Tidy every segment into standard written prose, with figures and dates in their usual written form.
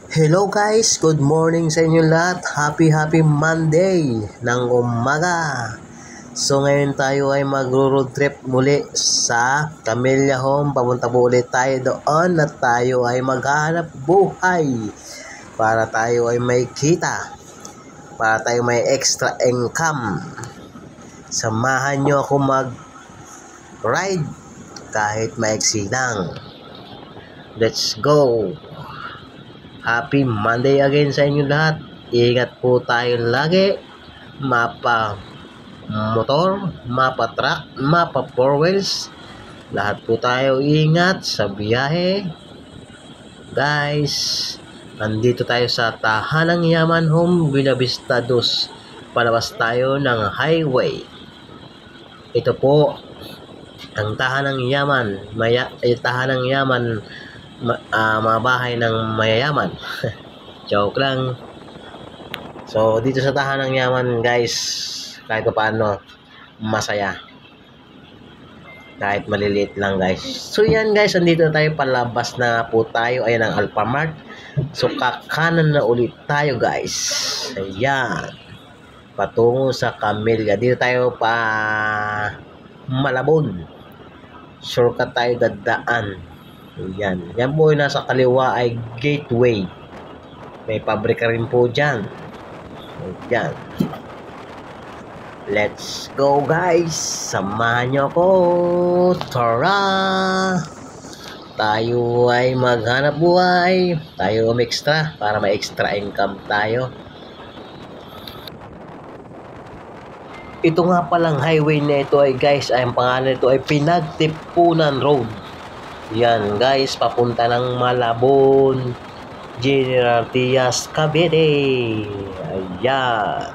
Hello guys, good morning sa inyo lahat. Happy Monday ng umaga. So ngayon tayo ay mag-road trip muli sa Camellia Home. Papunta po ulit tayo doon at tayo ay maghahanap buhay para tayo ay may kita, para tayo may extra income. Samahan nyo ako mag-ride kahit maiksi lang. Let's go! Happy Monday again sa inyo lahat. Ingat po tayo lagi. Mapa motor, mapa truck, mapa four wheels. Lahat po tayo ingat sa biyahe. Guys, nandito tayo sa Tahanang Yaman Home, Villa Vista 2. Palabas tayo ng highway. Ito po ang Tahanang Yaman. Tahanang Yaman, mga bahay ng mayayaman. Joke lang. So dito sa Tahanang Yaman guys, kahit paano masaya, kahit maliliit lang guys. So yan guys, andito tayo, palabas na po tayo. Ayan ang Alphamart. So kakanan na ulit tayo guys. Ayan, patungo sa Camellia. Dito tayo pa Malabon. Shortcut tayo dadaan. Ayan. Yan po yung nasa kaliwa ay gateway. May pabrika rin po dyan. Ayan. Let's go guys. Samahan nyo ako. Tara! Tayo ay maghanap buhay. Tayo extra para may extra income tayo. Ito nga palang highway na ito ay guys, ay ang pangalan nito ay Pinagtipunan Road. Yan guys, papunta ng Malabon, General Trias, Cavite. Ayan.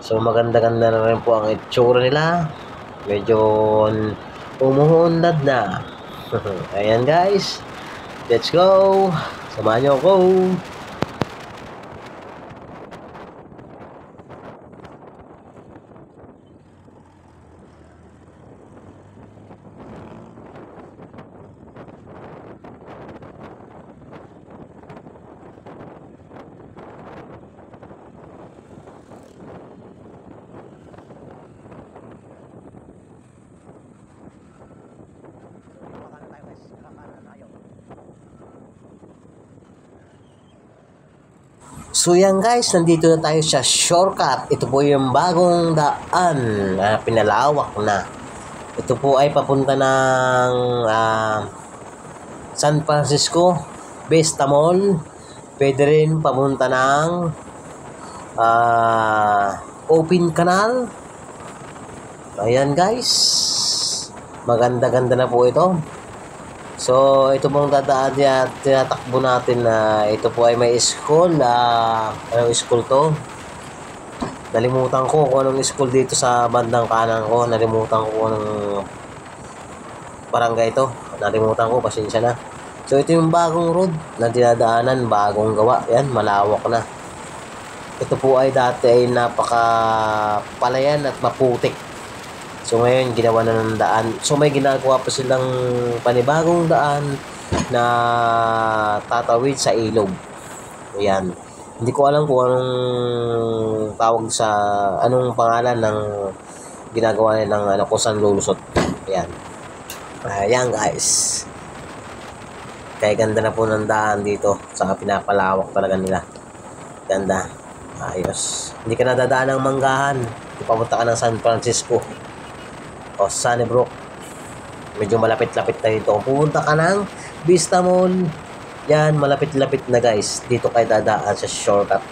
So maganda-ganda na rin po ang itsura nila. Medyo umuunlad na. Ayan guys, let's go. Samahan nyo ako. So yan guys, nandito na tayo sa shortcut. Ito po yung bagong daan na pinalawak na. Ito po ay papunta ng San Francisco, Vista Mall. Pwede rin papunta ng Open Canal. Ayan guys, maganda-ganda na po ito. So ito pong dadaan niya, tinatakbo natin na ito po ay may school. Anong school to? Nalimutan ko kung anong school dito sa bandang kanan ko. Nalimutan ko kung anong barangay ito. Nalimutan ko, pasensya na. So ito yung bagong road na dinadaanan, bagong gawa. Yan, malawak na. Ito po ay dati ay napaka-palayan at maputik. So ngayon ginawa na ng daan. So may ginagawa pa silang panibagong daan na tatawid sa ilog. Ayan. Hindi ko alam kung anong tawag sa, anong pangalan ng ginagawa nila ng kung saan lulusot. Ayan. Ayan guys. Kaya ganda na po ng daan dito. Saka pinapalawak talaga nila. Ganda. Ayos. Hindi ka nadadaan ng Manggahan. Ipapunta ka ng San Francisco o Sunnybrook. Medyo malapit-lapit na dito. Kung pupunta ka ng Vista Mall, yan, malapit-lapit na guys. Dito kayo dadaan sa shortcut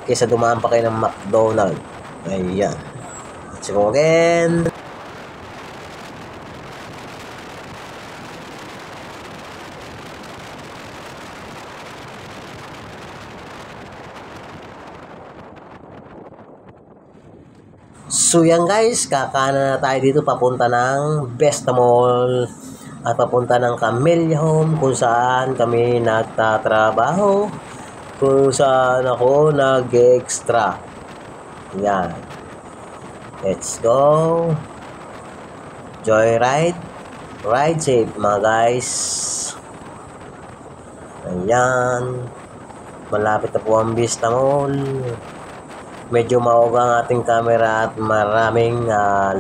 kaysa dumaan pa kayo ng McDonald's. Ayan. Let's go again. So yan guys, kakanan na tayo dito papunta ng Vista Mall at papunta ng Camellia Home, kung saan kami nagtatrabaho, kung saan ako nag-extra. Yan. Let's go. Joyride. Ride safe mga guys. Ayan. Malapit na po ang Vista Mall. Medyo mauga ang ating camera at maraming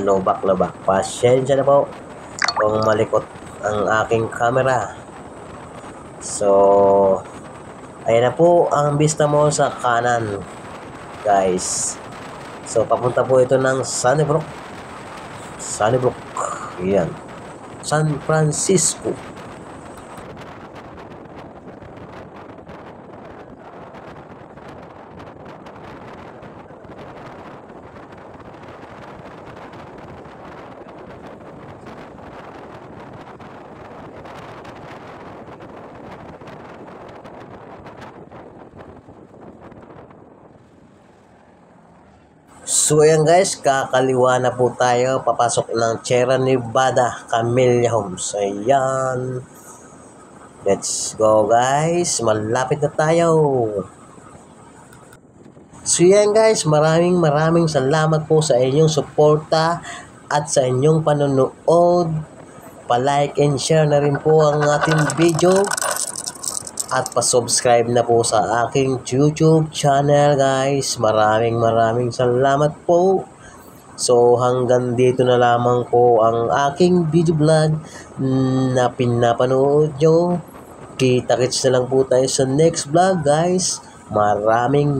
lobak-lobak. Pasensya na po kung malikot ang aking camera. So, ayan na po ang Vista Mall sa kanan, guys. So, papunta po ito ng Sunnybrook. Ayan. San Francisco. So ayan guys, kakaliwa na po tayo papasok ng Sierra Nevada Camellia Homes. Ayan. Let's go guys, malapit na tayo. So yan guys, maraming salamat po sa inyong suporta at sa inyong panonood. Pa-like and share na rin po ang ating video. At pa-subscribe na po sa aking YouTube channel guys. Maraming salamat po. So hanggang dito na lamang po ang aking video vlog na pinapanood nyo. Kita-kits na lang po tayo sa next vlog guys. Maraming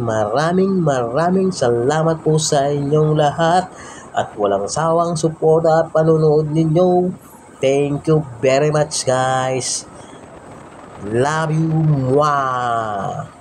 salamat po sa inyong lahat. At walang sawang suporta at panonood ninyo. Thank you very much guys. Love you. Mwah.